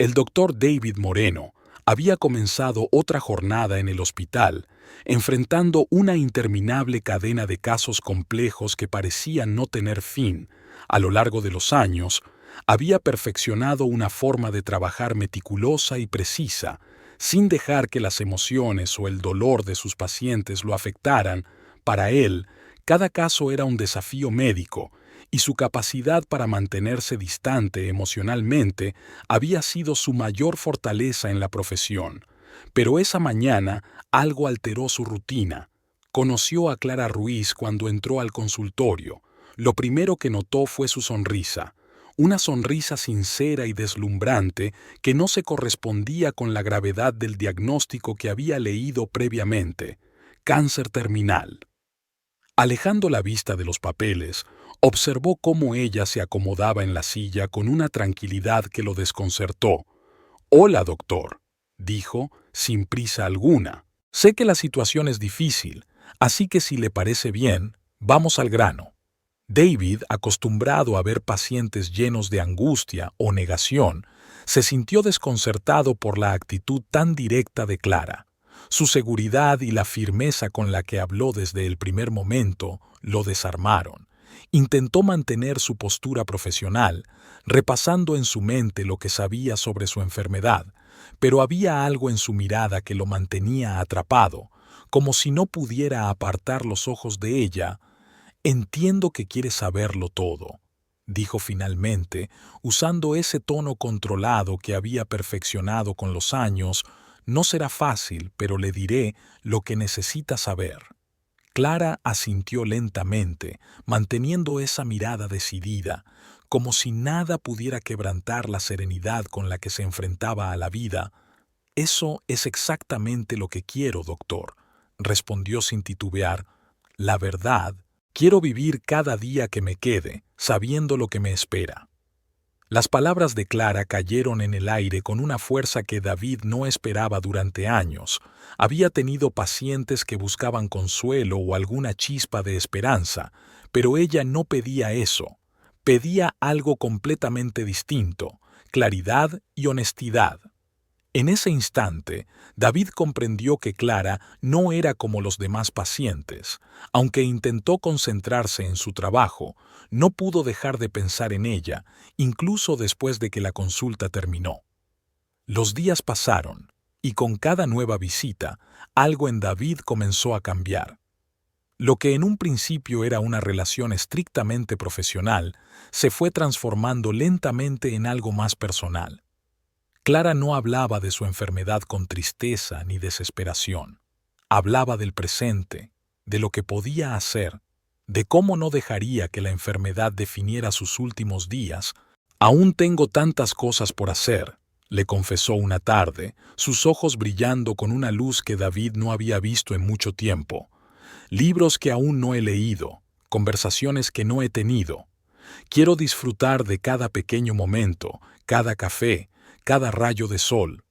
El doctor David Moreno había comenzado otra jornada en el hospital, enfrentando una interminable cadena de casos complejos que parecían no tener fin. A lo largo de los años, había perfeccionado una forma de trabajar meticulosa y precisa, sin dejar que las emociones o el dolor de sus pacientes lo afectaran. Para él, cada caso era un desafío médico, y su capacidad para mantenerse distante emocionalmente había sido su mayor fortaleza en la profesión. Pero esa mañana algo alteró su rutina. Conoció a Clara Ruiz cuando entró al consultorio. Lo primero que notó fue su sonrisa, una sonrisa sincera y deslumbrante que no se correspondía con la gravedad del diagnóstico que había leído previamente: cáncer terminal. Alejando la vista de los papeles, observó cómo ella se acomodaba en la silla con una tranquilidad que lo desconcertó. «Hola, doctor», dijo, sin prisa alguna. «Sé que la situación es difícil, así que si le parece bien, vamos al grano». David, acostumbrado a ver pacientes llenos de angustia o negación, se sintió desconcertado por la actitud tan directa de Clara. Su seguridad y la firmeza con la que habló desde el primer momento lo desarmaron. Intentó mantener su postura profesional, repasando en su mente lo que sabía sobre su enfermedad, pero había algo en su mirada que lo mantenía atrapado, como si no pudiera apartar los ojos de ella. «Entiendo que quieres saberlo todo», dijo finalmente, usando ese tono controlado que había perfeccionado con los años. «No será fácil, pero le diré lo que necesita saber». Clara asintió lentamente, manteniendo esa mirada decidida, como si nada pudiera quebrantar la serenidad con la que se enfrentaba a la vida. «Eso es exactamente lo que quiero, doctor», respondió sin titubear. «La verdad, quiero vivir cada día que me quede, sabiendo lo que me espera». Las palabras de Clara cayeron en el aire con una fuerza que David no esperaba durante años. Había tenido pacientes que buscaban consuelo o alguna chispa de esperanza, pero ella no pedía eso. Pedía algo completamente distinto: claridad y honestidad. En ese instante, David comprendió que Clara no era como los demás pacientes. Aunque intentó concentrarse en su trabajo, no pudo dejar de pensar en ella, incluso después de que la consulta terminó. Los días pasaron, y con cada nueva visita, algo en David comenzó a cambiar. Lo que en un principio era una relación estrictamente profesional, se fue transformando lentamente en algo más personal. Clara no hablaba de su enfermedad con tristeza ni desesperación. Hablaba del presente, de lo que podía hacer, de cómo no dejaría que la enfermedad definiera sus últimos días. «Aún tengo tantas cosas por hacer», le confesó una tarde, sus ojos brillando con una luz que David no había visto en mucho tiempo. «Libros que aún no he leído, conversaciones que no he tenido. Quiero disfrutar de cada pequeño momento, cada café, cada rayo de sol».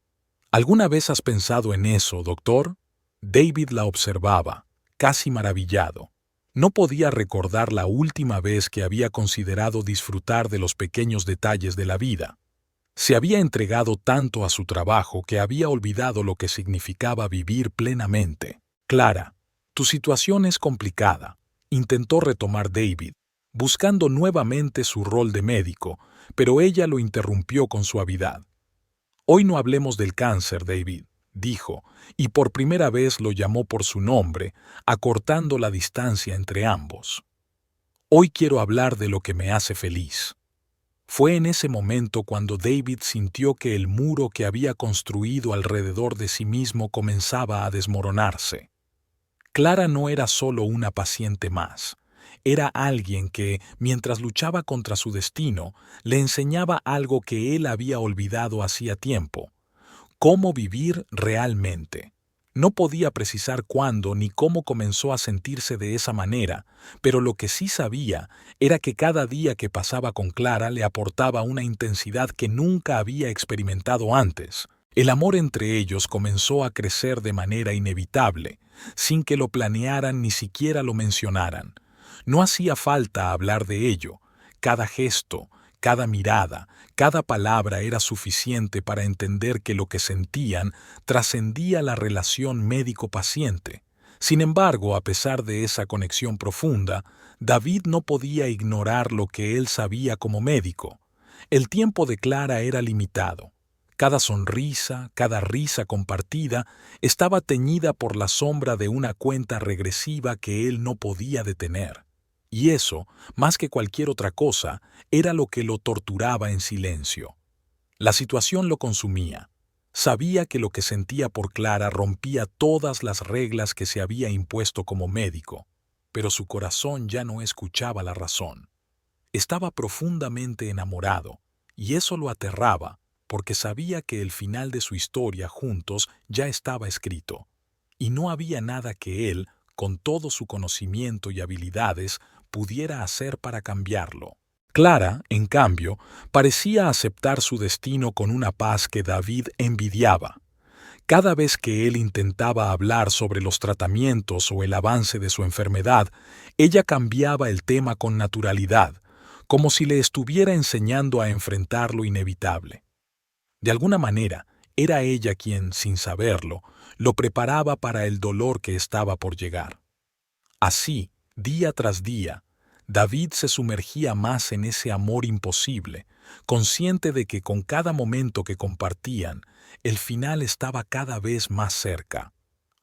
«¿Alguna vez has pensado en eso, doctor?». David la observaba, casi maravillado. No podía recordar la última vez que había considerado disfrutar de los pequeños detalles de la vida. Se había entregado tanto a su trabajo que había olvidado lo que significaba vivir plenamente. «Clara, tu situación es complicada», intentó retomar David, buscando nuevamente su rol de médico, pero ella lo interrumpió con suavidad. «Hoy no hablemos del cáncer, David», dijo, y por primera vez lo llamó por su nombre, acortando la distancia entre ambos. «Hoy quiero hablar de lo que me hace feliz». Fue en ese momento cuando David sintió que el muro que había construido alrededor de sí mismo comenzaba a desmoronarse. Clara no era solo una paciente más. Era alguien que, mientras luchaba contra su destino, le enseñaba algo que él había olvidado hacía tiempo: cómo vivir realmente. No podía precisar cuándo ni cómo comenzó a sentirse de esa manera, pero lo que sí sabía era que cada día que pasaba con Clara le aportaba una intensidad que nunca había experimentado antes. El amor entre ellos comenzó a crecer de manera inevitable, sin que lo planearan ni siquiera lo mencionaran. No hacía falta hablar de ello. Cada gesto, Cada mirada, cada palabra era suficiente para entender que lo que sentían trascendía la relación médico-paciente. Sin embargo, a pesar de esa conexión profunda, David no podía ignorar lo que él sabía como médico. El tiempo de Clara era limitado. Cada sonrisa, cada risa compartida, estaba teñida por la sombra de una cuenta regresiva que él no podía detener. Y eso, más que cualquier otra cosa, era lo que lo torturaba en silencio. La situación lo consumía. Sabía que lo que sentía por Clara rompía todas las reglas que se había impuesto como médico, pero su corazón ya no escuchaba la razón. Estaba profundamente enamorado, y eso lo aterraba, porque sabía que el final de su historia juntos ya estaba escrito, y no había nada que él, con todo su conocimiento y habilidades, pudiera hacer para cambiarlo. Clara, en cambio, parecía aceptar su destino con una paz que David envidiaba. Cada vez que él intentaba hablar sobre los tratamientos o el avance de su enfermedad, ella cambiaba el tema con naturalidad, como si le estuviera enseñando a enfrentar lo inevitable. De alguna manera, era ella quien, sin saberlo, lo preparaba para el dolor que estaba por llegar. Así, día tras día, David se sumergía más en ese amor imposible, consciente de que con cada momento que compartían, el final estaba cada vez más cerca.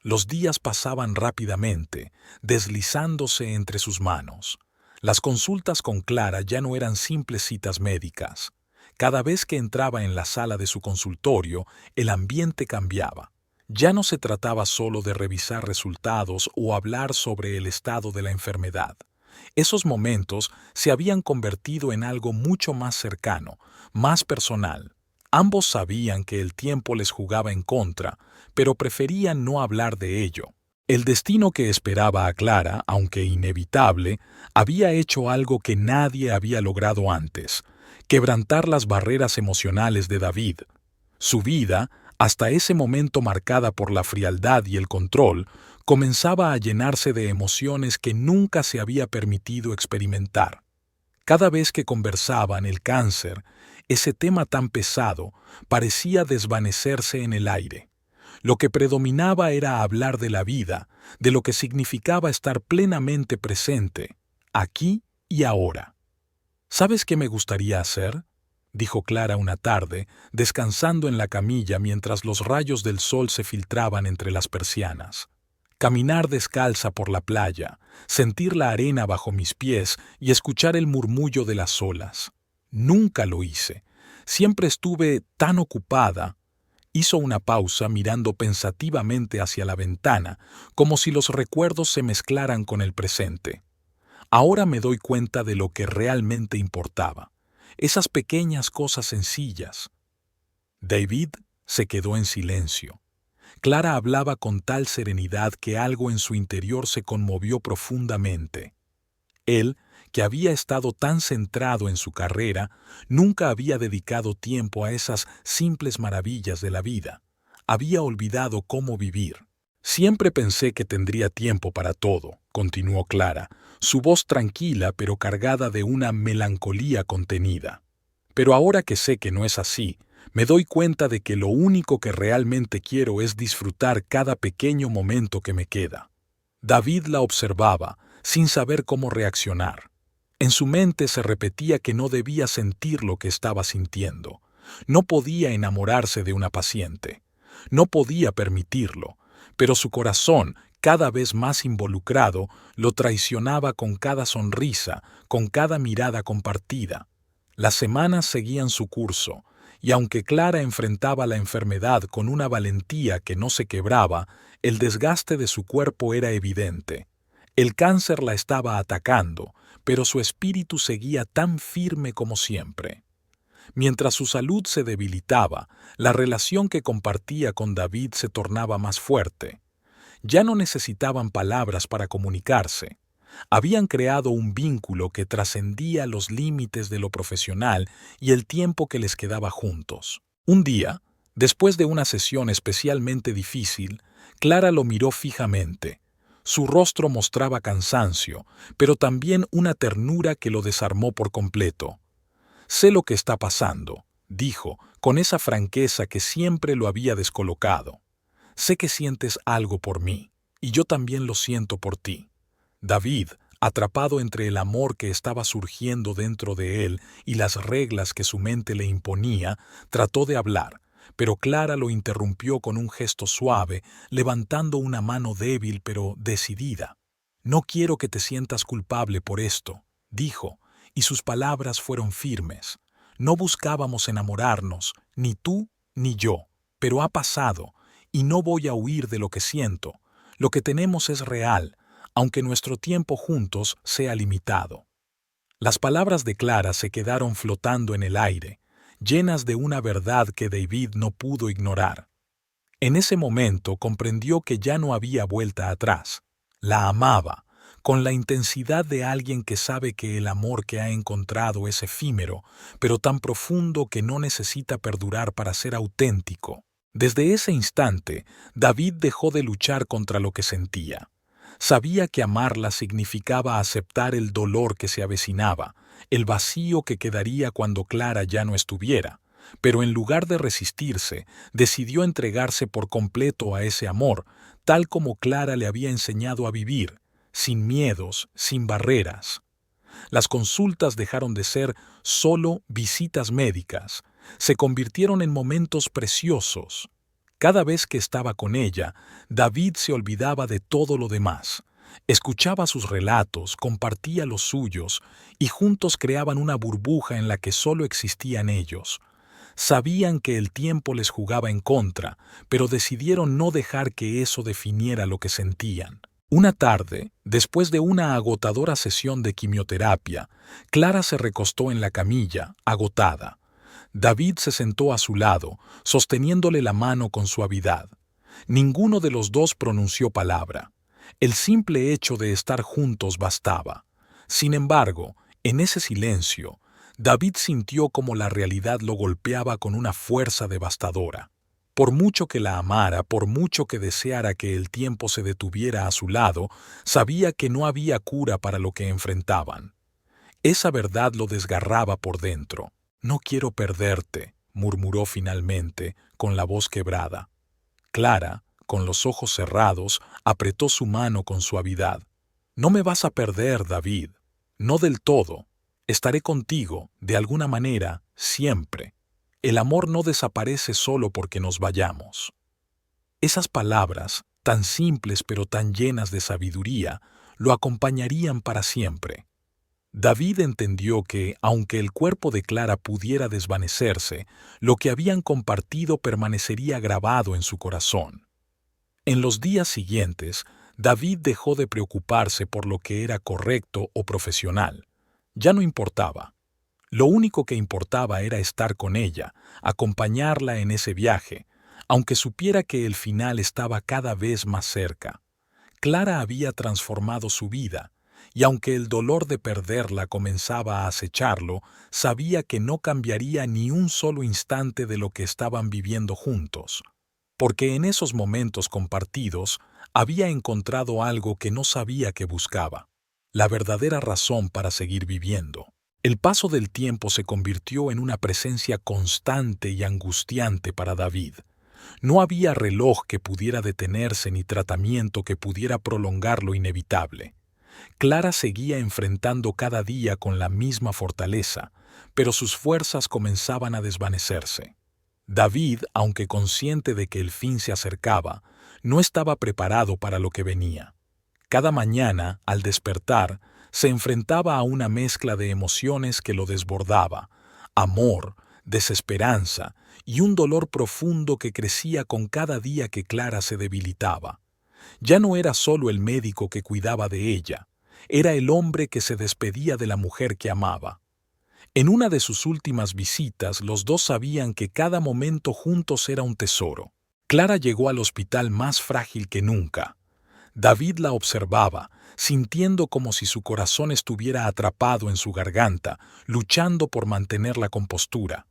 Los días pasaban rápidamente, deslizándose entre sus manos. Las consultas con Clara ya no eran simples citas médicas. Cada vez que entraba en la sala de su consultorio, el ambiente cambiaba. Ya no se trataba solo de revisar resultados o hablar sobre el estado de la enfermedad. Esos momentos se habían convertido en algo mucho más cercano, más personal. Ambos sabían que el tiempo les jugaba en contra, pero preferían no hablar de ello. El destino que esperaba a Clara, aunque inevitable, había hecho algo que nadie había logrado antes: quebrantar las barreras emocionales de David. Su vida, hasta ese momento marcada por la frialdad y el control, comenzaba a llenarse de emociones que nunca se había permitido experimentar. Cada vez que conversaban el cáncer, ese tema tan pesado parecía desvanecerse en el aire. Lo que predominaba era hablar de la vida, de lo que significaba estar plenamente presente, aquí y ahora. ¿Sabes qué me gustaría hacer?, dijo Clara una tarde, descansando en la camilla mientras los rayos del sol se filtraban entre las persianas. Caminar descalza por la playa, sentir la arena bajo mis pies y escuchar el murmullo de las olas. Nunca lo hice. Siempre estuve tan ocupada. Hizo una pausa mirando pensativamente hacia la ventana, como si los recuerdos se mezclaran con el presente. Ahora me doy cuenta de lo que realmente importaba. Esas pequeñas cosas sencillas. David se quedó en silencio. Clara hablaba con tal serenidad que algo en su interior se conmovió profundamente. Él, que había estado tan centrado en su carrera, nunca había dedicado tiempo a esas simples maravillas de la vida. Había olvidado cómo vivir. Siempre pensé que tendría tiempo para todo, continuó Clara, su voz tranquila pero cargada de una melancolía contenida. Pero ahora que sé que no es así, me doy cuenta de que lo único que realmente quiero es disfrutar cada pequeño momento que me queda. David la observaba, sin saber cómo reaccionar. En su mente se repetía que no debía sentir lo que estaba sintiendo. No podía enamorarse de una paciente. No podía permitirlo, pero su corazón, cada vez más involucrado, lo traicionaba con cada sonrisa, con cada mirada compartida. Las semanas seguían su curso, y aunque Clara enfrentaba la enfermedad con una valentía que no se quebraba, el desgaste de su cuerpo era evidente. El cáncer la estaba atacando, pero su espíritu seguía tan firme como siempre. Mientras su salud se debilitaba, la relación que compartía con David se tornaba más fuerte. Ya no necesitaban palabras para comunicarse. Habían creado un vínculo que trascendía los límites de lo profesional y el tiempo que les quedaba juntos. Un día, después de una sesión especialmente difícil, Clara lo miró fijamente. Su rostro mostraba cansancio, pero también una ternura que lo desarmó por completo. Sé lo que está pasando, dijo, con esa franqueza que siempre lo había descolocado. Sé que sientes algo por mí, y yo también lo siento por ti. David, atrapado entre el amor que estaba surgiendo dentro de él y las reglas que su mente le imponía, trató de hablar, pero Clara lo interrumpió con un gesto suave, levantando una mano débil pero decidida. No quiero que te sientas culpable por esto, dijo, y sus palabras fueron firmes. No buscábamos enamorarnos, ni tú ni yo, pero ha pasado, y no voy a huir de lo que siento. Lo que tenemos es real, aunque nuestro tiempo juntos sea limitado. Las palabras de Clara se quedaron flotando en el aire, llenas de una verdad que David no pudo ignorar. En ese momento comprendió que ya no había vuelta atrás. La amaba, con la intensidad de alguien que sabe que el amor que ha encontrado es efímero, pero tan profundo que no necesita perdurar para ser auténtico. Desde ese instante, David dejó de luchar contra lo que sentía. Sabía que amarla significaba aceptar el dolor que se avecinaba, el vacío que quedaría cuando Clara ya no estuviera, pero en lugar de resistirse, decidió entregarse por completo a ese amor, tal como Clara le había enseñado a vivir, sin miedos, sin barreras. Las consultas dejaron de ser solo visitas médicas, se convirtieron en momentos preciosos. Cada vez que estaba con ella, David se olvidaba de todo lo demás. Escuchaba sus relatos, compartía los suyos, y juntos creaban una burbuja en la que solo existían ellos. Sabían que el tiempo les jugaba en contra, pero decidieron no dejar que eso definiera lo que sentían. Una tarde, después de una agotadora sesión de quimioterapia, Clara se recostó en la camilla, agotada. David se sentó a su lado, sosteniéndole la mano con suavidad. Ninguno de los dos pronunció palabra. El simple hecho de estar juntos bastaba. Sin embargo, en ese silencio, David sintió como la realidad lo golpeaba con una fuerza devastadora. Por mucho que la amara, por mucho que deseara que el tiempo se detuviera a su lado, sabía que no había cura para lo que enfrentaban. Esa verdad lo desgarraba por dentro. «No quiero perderte», murmuró finalmente, con la voz quebrada. Clara, con los ojos cerrados, apretó su mano con suavidad. «No me vas a perder, David. No del todo. Estaré contigo, de alguna manera, siempre. El amor no desaparece solo porque nos vayamos». Esas palabras, tan simples pero tan llenas de sabiduría, lo acompañarían para siempre. David entendió que, aunque el cuerpo de Clara pudiera desvanecerse, lo que habían compartido permanecería grabado en su corazón. En los días siguientes, David dejó de preocuparse por lo que era correcto o profesional. Ya no importaba. Lo único que importaba era estar con ella, acompañarla en ese viaje, aunque supiera que el final estaba cada vez más cerca. Clara había transformado su vida, y aunque el dolor de perderla comenzaba a acecharlo, sabía que no cambiaría ni un solo instante de lo que estaban viviendo juntos, porque en esos momentos compartidos había encontrado algo que no sabía que buscaba, la verdadera razón para seguir viviendo. El paso del tiempo se convirtió en una presencia constante y angustiante para David. No había reloj que pudiera detenerse ni tratamiento que pudiera prolongar lo inevitable. Clara seguía enfrentando cada día con la misma fortaleza, pero sus fuerzas comenzaban a desvanecerse. David, aunque consciente de que el fin se acercaba, no estaba preparado para lo que venía. Cada mañana, al despertar, se enfrentaba a una mezcla de emociones que lo desbordaba: amor, desesperanza y un dolor profundo que crecía con cada día que Clara se debilitaba. Ya no era solo el médico que cuidaba de ella, era el hombre que se despedía de la mujer que amaba. En una de sus últimas visitas, los dos sabían que cada momento juntos era un tesoro. Clara llegó al hospital más frágil que nunca. David la observaba, sintiendo como si su corazón estuviera atrapado en su garganta, luchando por mantener la compostura.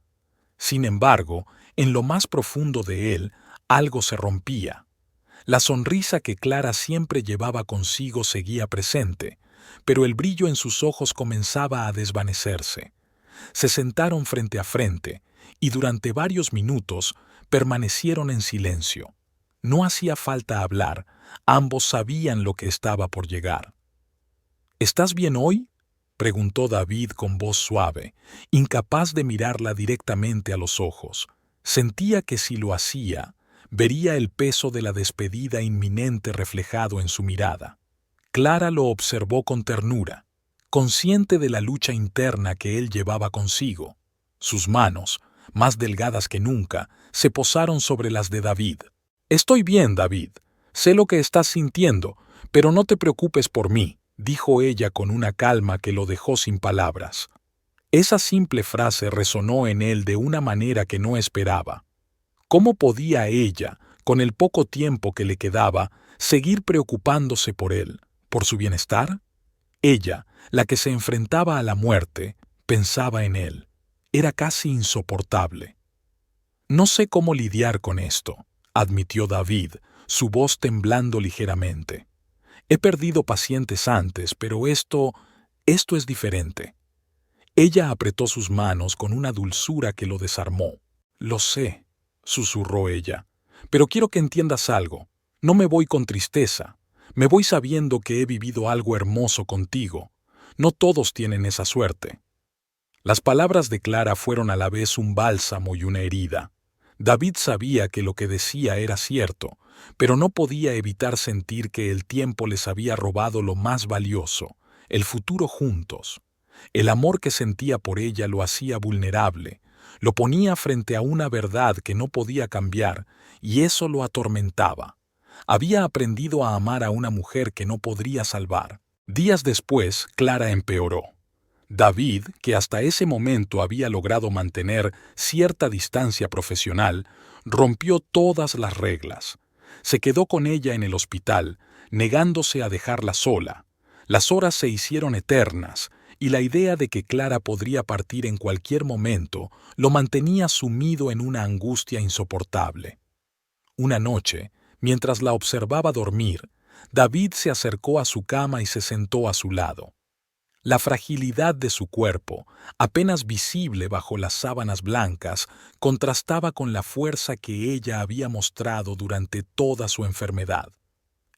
Sin embargo, en lo más profundo de él, algo se rompía. La sonrisa que Clara siempre llevaba consigo seguía presente, pero el brillo en sus ojos comenzaba a desvanecerse. Se sentaron frente a frente y durante varios minutos permanecieron en silencio. No hacía falta hablar, ambos sabían lo que estaba por llegar. ¿Estás bien hoy?, preguntó David con voz suave, incapaz de mirarla directamente a los ojos. Sentía que si lo hacía, vería el peso de la despedida inminente reflejado en su mirada. Clara lo observó con ternura, consciente de la lucha interna que él llevaba consigo. Sus manos, más delgadas que nunca, se posaron sobre las de David. «Estoy bien, David. Sé lo que estás sintiendo, pero no te preocupes por mí», dijo ella con una calma que lo dejó sin palabras. Esa simple frase resonó en él de una manera que no esperaba. ¿Cómo podía ella, con el poco tiempo que le quedaba, seguir preocupándose por él, por su bienestar? Ella, la que se enfrentaba a la muerte, pensaba en él. Era casi insoportable. «No sé cómo lidiar con esto», admitió David, su voz temblando ligeramente. «He perdido pacientes antes, pero esto es diferente». Ella apretó sus manos con una dulzura que lo desarmó. «Lo sé», susurró ella, «pero quiero que entiendas algo. No me voy con tristeza. Me voy sabiendo que he vivido algo hermoso contigo. No todos tienen esa suerte». Las palabras de Clara fueron a la vez un bálsamo y una herida. David sabía que lo que decía era cierto, pero no podía evitar sentir que el tiempo les había robado lo más valioso, el futuro juntos. El amor que sentía por ella lo hacía vulnerable, lo ponía frente a una verdad que no podía cambiar, y eso lo atormentaba. Había aprendido a amar a una mujer que no podría salvar. Días después, Clara empeoró. David, que hasta ese momento había logrado mantener cierta distancia profesional, rompió todas las reglas. Se quedó con ella en el hospital, negándose a dejarla sola. Las horas se hicieron eternas, y la idea de que Clara podría partir en cualquier momento lo mantenía sumido en una angustia insoportable. Una noche, mientras la observaba dormir, David se acercó a su cama y se sentó a su lado. La fragilidad de su cuerpo, apenas visible bajo las sábanas blancas, contrastaba con la fuerza que ella había mostrado durante toda su enfermedad.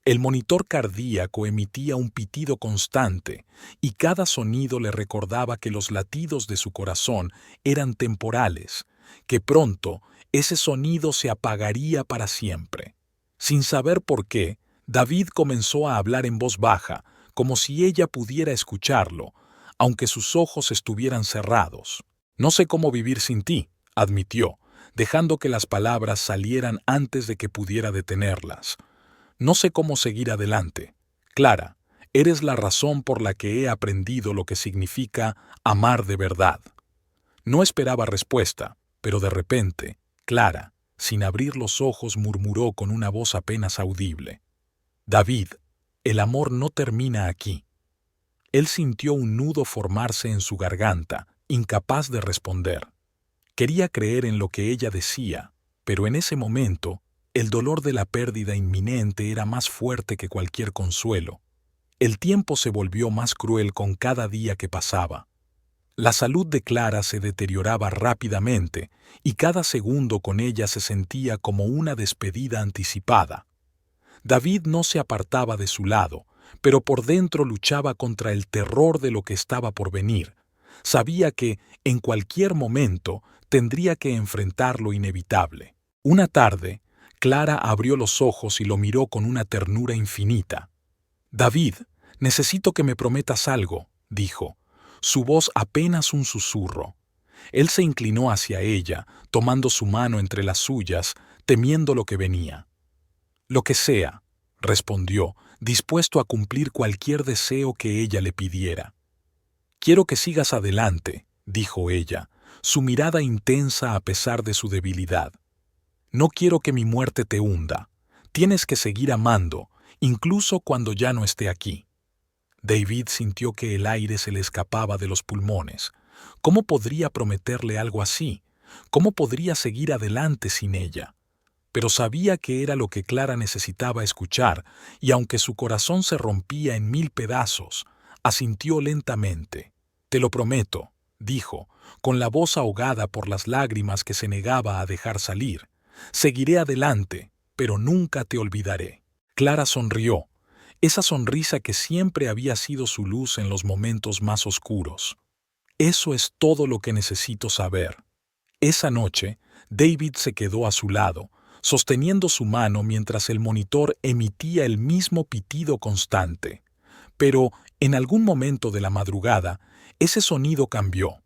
El monitor cardíaco emitía un pitido constante, y cada sonido le recordaba que los latidos de su corazón eran temporales, que pronto ese sonido se apagaría para siempre. Sin saber por qué, David comenzó a hablar en voz baja, como si ella pudiera escucharlo, aunque sus ojos estuvieran cerrados. «No sé cómo vivir sin ti», admitió, dejando que las palabras salieran antes de que pudiera detenerlas. «No sé cómo seguir adelante. Clara, eres la razón por la que he aprendido lo que significa amar de verdad». No esperaba respuesta, pero de repente, Clara, sin abrir los ojos, murmuró con una voz apenas audible: «David, el amor no termina aquí». Él sintió un nudo formarse en su garganta, incapaz de responder. Quería creer en lo que ella decía, pero en ese momento, el dolor de la pérdida inminente era más fuerte que cualquier consuelo. El tiempo se volvió más cruel con cada día que pasaba. La salud de Clara se deterioraba rápidamente y cada segundo con ella se sentía como una despedida anticipada. David no se apartaba de su lado, pero por dentro luchaba contra el terror de lo que estaba por venir. Sabía que, en cualquier momento, tendría que enfrentar lo inevitable. Una tarde, Clara abrió los ojos y lo miró con una ternura infinita. «David, necesito que me prometas algo», dijo, su voz apenas un susurro. Él se inclinó hacia ella, tomando su mano entre las suyas, temiendo lo que venía. «Lo que sea», respondió, dispuesto a cumplir cualquier deseo que ella le pidiera. «Quiero que sigas adelante», dijo ella, su mirada intensa a pesar de su debilidad. «No quiero que mi muerte te hunda. Tienes que seguir amando, incluso cuando ya no esté aquí». David sintió que el aire se le escapaba de los pulmones. ¿Cómo podría prometerle algo así? ¿Cómo podría seguir adelante sin ella? Pero sabía que era lo que Clara necesitaba escuchar, y aunque su corazón se rompía en 1000 pedazos, asintió lentamente. «Te lo prometo», dijo, con la voz ahogada por las lágrimas que se negaba a dejar salir. Seguiré adelante, pero nunca te olvidaré. Clara sonrió, esa sonrisa que siempre había sido su luz en los momentos más oscuros. Eso es todo lo que necesito saber. Esa noche, David se quedó a su lado, sosteniendo su mano mientras el monitor emitía el mismo pitido constante. Pero, en algún momento de la madrugada, ese sonido cambió.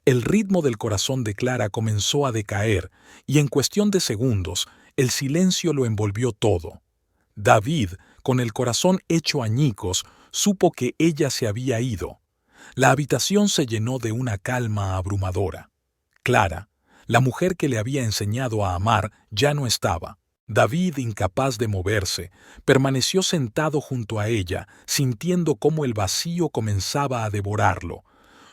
El ritmo del corazón de Clara comenzó a decaer y en cuestión de segundos, el silencio lo envolvió todo. David, con el corazón hecho añicos, supo que ella se había ido. La habitación se llenó de una calma abrumadora. Clara, la mujer que le había enseñado a amar, ya no estaba. David, incapaz de moverse, permaneció sentado junto a ella, sintiendo cómo el vacío comenzaba a devorarlo.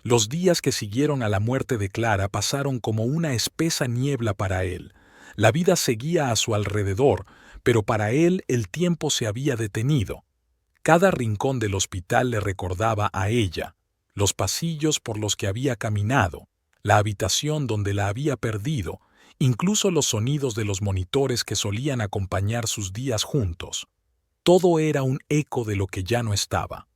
Los días que siguieron a la muerte de Clara pasaron como una espesa niebla para él. La vida seguía a su alrededor, pero para él el tiempo se había detenido. Cada rincón del hospital le recordaba a ella, los pasillos por los que había caminado, la habitación donde la había perdido, incluso los sonidos de los monitores que solían acompañar sus días juntos. Todo era un eco de lo que ya no estaba.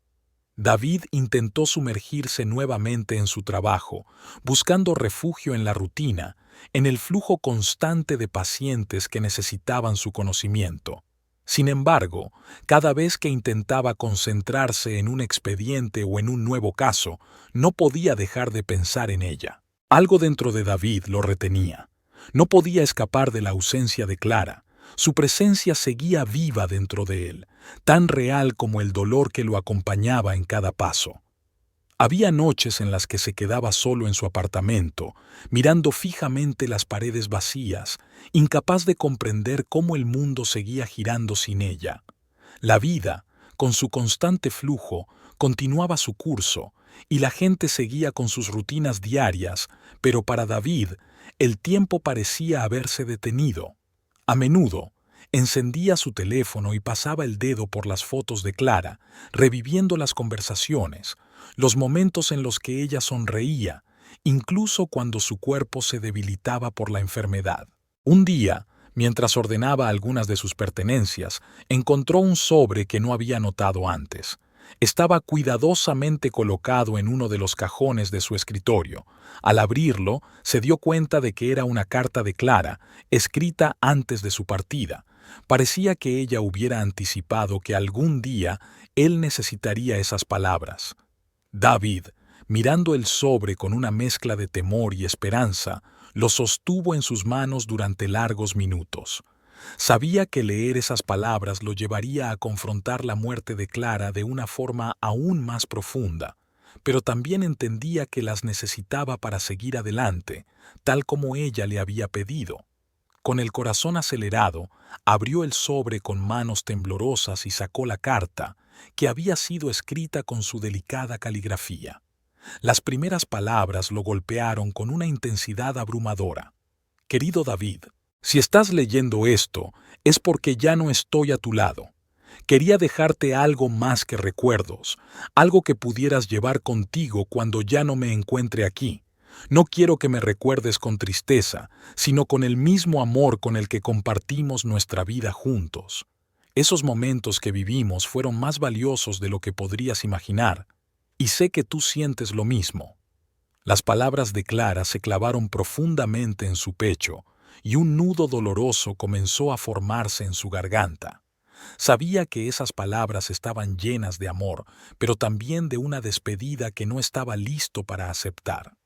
David intentó sumergirse nuevamente en su trabajo, buscando refugio en la rutina, en el flujo constante de pacientes que necesitaban su conocimiento. Sin embargo, cada vez que intentaba concentrarse en un expediente o en un nuevo caso, no podía dejar de pensar en ella. Algo dentro de David lo retenía. No podía escapar de la ausencia de Clara. Su presencia seguía viva dentro de él, tan real como el dolor que lo acompañaba en cada paso. Había noches en las que se quedaba solo en su apartamento, mirando fijamente las paredes vacías, incapaz de comprender cómo el mundo seguía girando sin ella. La vida, con su constante flujo, continuaba su curso, y la gente seguía con sus rutinas diarias, pero para David, el tiempo parecía haberse detenido. A menudo, encendía su teléfono y pasaba el dedo por las fotos de Clara, reviviendo las conversaciones, los momentos en los que ella sonreía, incluso cuando su cuerpo se debilitaba por la enfermedad. Un día, mientras ordenaba algunas de sus pertenencias, encontró un sobre que no había notado antes. Estaba cuidadosamente colocado en uno de los cajones de su escritorio. Al abrirlo, se dio cuenta de que era una carta de Clara, escrita antes de su partida. Parecía que ella hubiera anticipado que algún día él necesitaría esas palabras. David, mirando el sobre con una mezcla de temor y esperanza, lo sostuvo en sus manos durante largos minutos. Sabía que leer esas palabras lo llevaría a confrontar la muerte de Clara de una forma aún más profunda, pero también entendía que las necesitaba para seguir adelante, tal como ella le había pedido. Con el corazón acelerado, abrió el sobre con manos temblorosas y sacó la carta, que había sido escrita con su delicada caligrafía. Las primeras palabras lo golpearon con una intensidad abrumadora. Querido David, si estás leyendo esto, es porque ya no estoy a tu lado. Quería dejarte algo más que recuerdos, algo que pudieras llevar contigo cuando ya no me encuentre aquí. No quiero que me recuerdes con tristeza, sino con el mismo amor con el que compartimos nuestra vida juntos. Esos momentos que vivimos fueron más valiosos de lo que podrías imaginar, y sé que tú sientes lo mismo. Las palabras de Clara se clavaron profundamente en su pecho, y un nudo doloroso comenzó a formarse en su garganta. Sabía que esas palabras estaban llenas de amor, pero también de una despedida que no estaba listo para aceptar.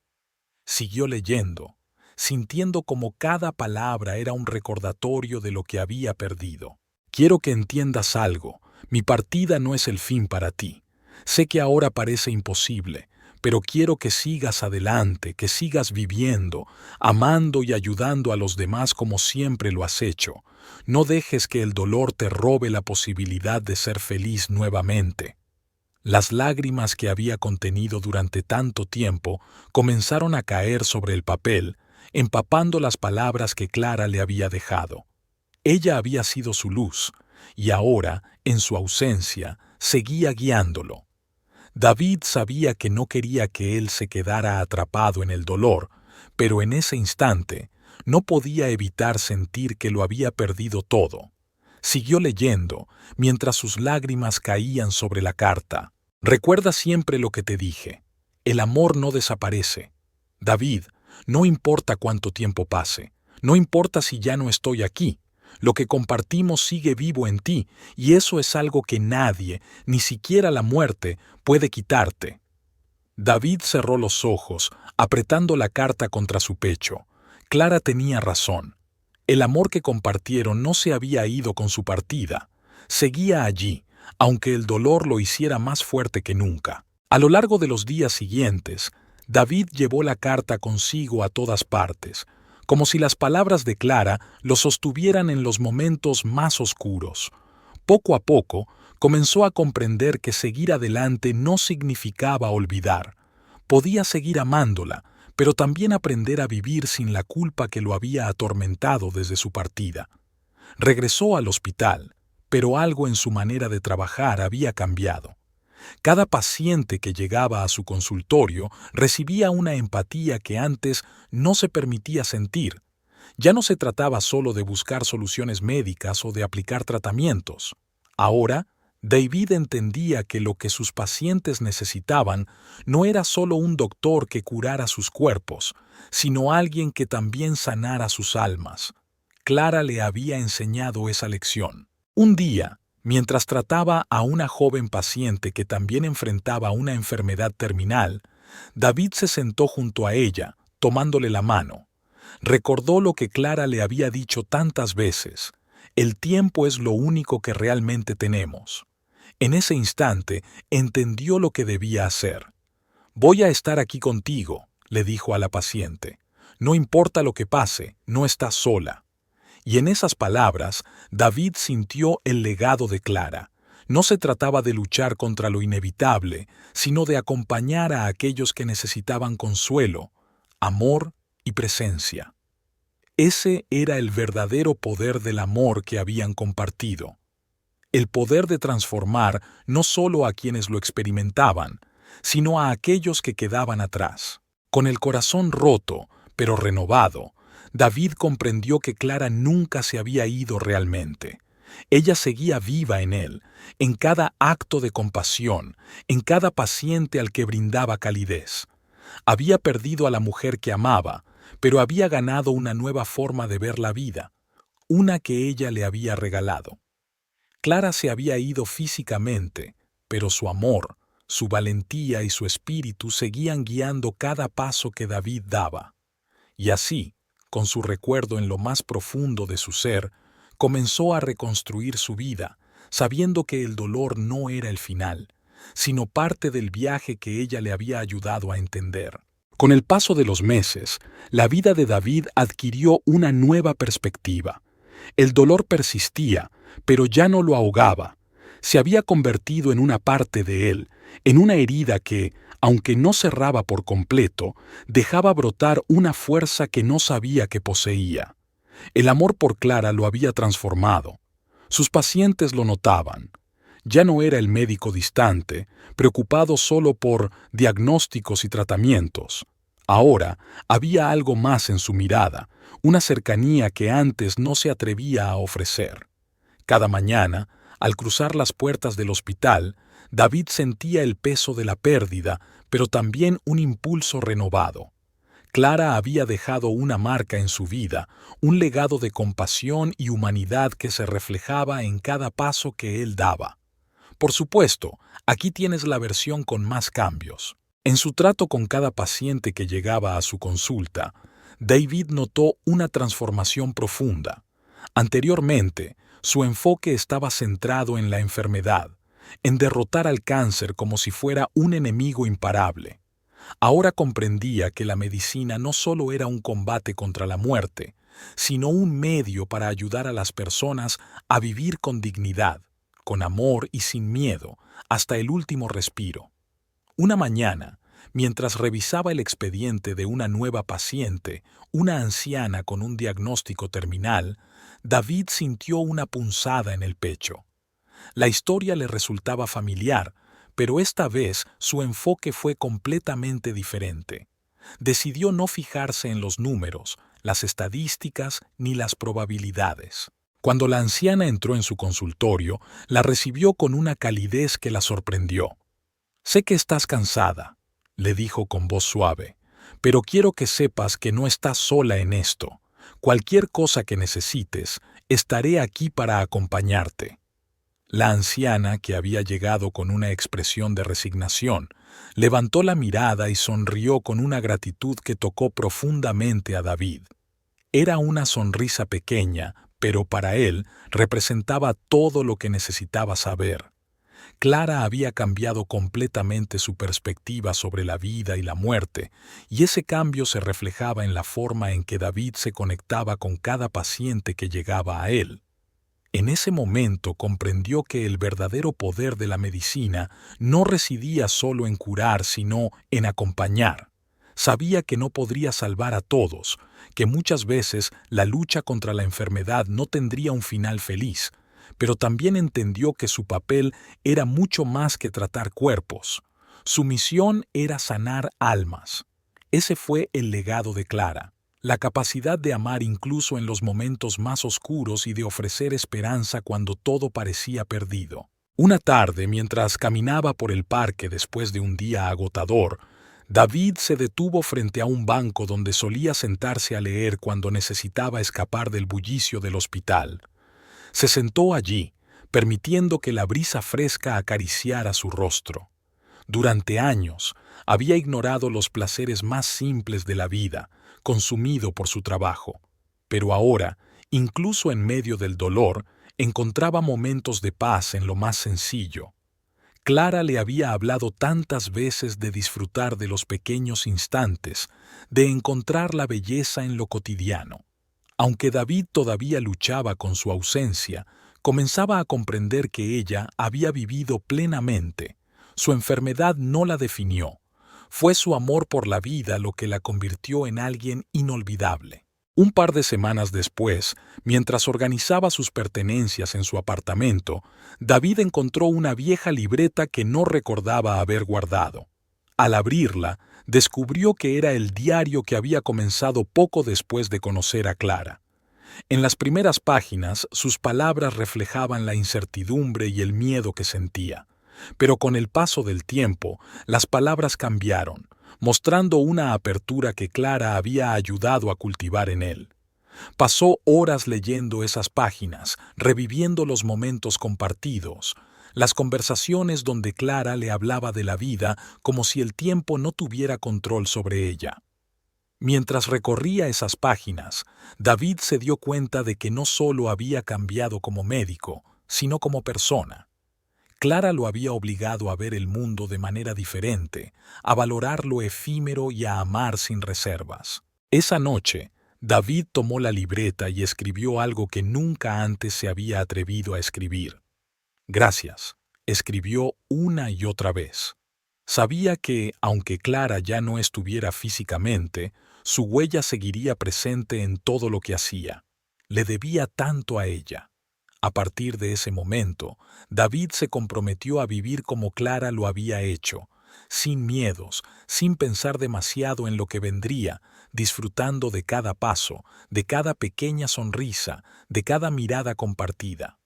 Siguió leyendo, sintiendo como cada palabra era un recordatorio de lo que había perdido. Quiero que entiendas algo, mi partida no es el fin para ti. Sé que ahora parece imposible, pero quiero que sigas adelante, que sigas viviendo, amando y ayudando a los demás como siempre lo has hecho. No dejes que el dolor te robe la posibilidad de ser feliz nuevamente. Las lágrimas que había contenido durante tanto tiempo comenzaron a caer sobre el papel, empapando las palabras que Clara le había dejado. Ella había sido su luz, y ahora, en su ausencia, seguía guiándolo. David sabía que no quería que él se quedara atrapado en el dolor, pero en ese instante no podía evitar sentir que lo había perdido todo. Siguió leyendo, mientras sus lágrimas caían sobre la carta. Recuerda siempre lo que te dije. El amor no desaparece. David, no importa cuánto tiempo pase, no importa si ya no estoy aquí, lo que compartimos sigue vivo en ti, y eso es algo que nadie, ni siquiera la muerte, puede quitarte. David cerró los ojos, apretando la carta contra su pecho. Clara tenía razón. El amor que compartieron no se había ido con su partida. Seguía allí, aunque el dolor lo hiciera más fuerte que nunca. A lo largo de los días siguientes, David llevó la carta consigo a todas partes, como si las palabras de Clara lo sostuvieran en los momentos más oscuros. Poco a poco, comenzó a comprender que seguir adelante no significaba olvidar. Podía seguir amándola, pero también aprender a vivir sin la culpa que lo había atormentado desde su partida. Regresó al hospital, pero algo en su manera de trabajar había cambiado. Cada paciente que llegaba a su consultorio recibía una empatía que antes no se permitía sentir. Ya no se trataba solo de buscar soluciones médicas o de aplicar tratamientos. Ahora, David entendía que lo que sus pacientes necesitaban no era solo un doctor que curara sus cuerpos, sino alguien que también sanara sus almas. Clara le había enseñado esa lección. Un día, mientras trataba a una joven paciente que también enfrentaba una enfermedad terminal, David se sentó junto a ella, tomándole la mano. Recordó lo que Clara le había dicho tantas veces: el tiempo es lo único que realmente tenemos. En ese instante entendió lo que debía hacer. «Voy a estar aquí contigo», le dijo a la paciente. «No importa lo que pase, no estás sola». Y en esas palabras, David sintió el legado de Clara. No se trataba de luchar contra lo inevitable, sino de acompañar a aquellos que necesitaban consuelo, amor y presencia. Ese era el verdadero poder del amor que habían compartido. El poder de transformar no solo a quienes lo experimentaban, sino a aquellos que quedaban atrás. Con el corazón roto, pero renovado, David comprendió que Clara nunca se había ido realmente. Ella seguía viva en él, en cada acto de compasión, en cada paciente al que brindaba calidez. Había perdido a la mujer que amaba, pero había ganado una nueva forma de ver la vida, una que ella le había regalado. Clara se había ido físicamente, pero su amor, su valentía y su espíritu seguían guiando cada paso que David daba. Y así, con su recuerdo en lo más profundo de su ser, comenzó a reconstruir su vida, sabiendo que el dolor no era el final, sino parte del viaje que ella le había ayudado a entender. Con el paso de los meses, la vida de David adquirió una nueva perspectiva. El dolor persistía, pero ya no lo ahogaba. Se había convertido en una parte de él, en una herida que, aunque no cerraba por completo, dejaba brotar una fuerza que no sabía que poseía. El amor por Clara lo había transformado. Sus pacientes lo notaban. Ya no era el médico distante, preocupado solo por diagnósticos y tratamientos. Ahora había algo más en su mirada, una cercanía que antes no se atrevía a ofrecer. Cada mañana, al cruzar las puertas del hospital, David sentía el peso de la pérdida, pero también un impulso renovado. Clara había dejado una marca en su vida, un legado de compasión y humanidad que se reflejaba en cada paso que él daba. Por supuesto, aquí tienes la versión con más cambios. En su trato con cada paciente que llegaba a su consulta, David notó una transformación profunda. Anteriormente, su enfoque estaba centrado en la enfermedad, en derrotar al cáncer como si fuera un enemigo imparable. Ahora comprendía que la medicina no solo era un combate contra la muerte, sino un medio para ayudar a las personas a vivir con dignidad, con amor y sin miedo, hasta el último respiro. Una mañana, mientras revisaba el expediente de una nueva paciente, una anciana con un diagnóstico terminal, David sintió una punzada en el pecho. La historia le resultaba familiar, pero esta vez su enfoque fue completamente diferente. Decidió no fijarse en los números, las estadísticas ni las probabilidades. Cuando la anciana entró en su consultorio, la recibió con una calidez que la sorprendió. «Sé que estás cansada», le dijo con voz suave, «pero quiero que sepas que no estás sola en esto. Cualquier cosa que necesites, estaré aquí para acompañarte». La anciana, que había llegado con una expresión de resignación, levantó la mirada y sonrió con una gratitud que tocó profundamente a David. Era una sonrisa pequeña, pero para él representaba todo lo que necesitaba saber. Clara había cambiado completamente su perspectiva sobre la vida y la muerte, y ese cambio se reflejaba en la forma en que David se conectaba con cada paciente que llegaba a él. En ese momento comprendió que el verdadero poder de la medicina no residía solo en curar, sino en acompañar. Sabía que no podría salvar a todos, que muchas veces la lucha contra la enfermedad no tendría un final feliz, pero también entendió que su papel era mucho más que tratar cuerpos. Su misión era sanar almas. Ese fue el legado de Clara. La capacidad de amar incluso en los momentos más oscuros y de ofrecer esperanza cuando todo parecía perdido. Una tarde, mientras caminaba por el parque después de un día agotador, David se detuvo frente a un banco donde solía sentarse a leer cuando necesitaba escapar del bullicio del hospital. Se sentó allí, permitiendo que la brisa fresca acariciara su rostro. Durante años, había ignorado los placeres más simples de la vida, consumido por su trabajo. Pero ahora, incluso en medio del dolor, encontraba momentos de paz en lo más sencillo. Clara le había hablado tantas veces de disfrutar de los pequeños instantes, de encontrar la belleza en lo cotidiano. Aunque David todavía luchaba con su ausencia, comenzaba a comprender que ella había vivido plenamente. Su enfermedad no la definió. Fue su amor por la vida lo que la convirtió en alguien inolvidable. Un par de semanas después, mientras organizaba sus pertenencias en su apartamento, David encontró una vieja libreta que no recordaba haber guardado. Al abrirla, descubrió que era el diario que había comenzado poco después de conocer a Clara. En las primeras páginas, sus palabras reflejaban la incertidumbre y el miedo que sentía. Pero con el paso del tiempo, las palabras cambiaron, mostrando una apertura que Clara había ayudado a cultivar en él. Pasó horas leyendo esas páginas, reviviendo los momentos compartidos, las conversaciones donde Clara le hablaba de la vida como si el tiempo no tuviera control sobre ella. Mientras recorría esas páginas, David se dio cuenta de que no solo había cambiado como médico, sino como persona. Clara lo había obligado a ver el mundo de manera diferente, a valorar lo efímero y a amar sin reservas. Esa noche, David tomó la libreta y escribió algo que nunca antes se había atrevido a escribir. «Gracias», escribió una y otra vez. Sabía que, aunque Clara ya no estuviera físicamente, su huella seguiría presente en todo lo que hacía. Le debía tanto a ella. A partir de ese momento, David se comprometió a vivir como Clara lo había hecho, sin miedos, sin pensar demasiado en lo que vendría, disfrutando de cada paso, de cada pequeña sonrisa, de cada mirada compartida.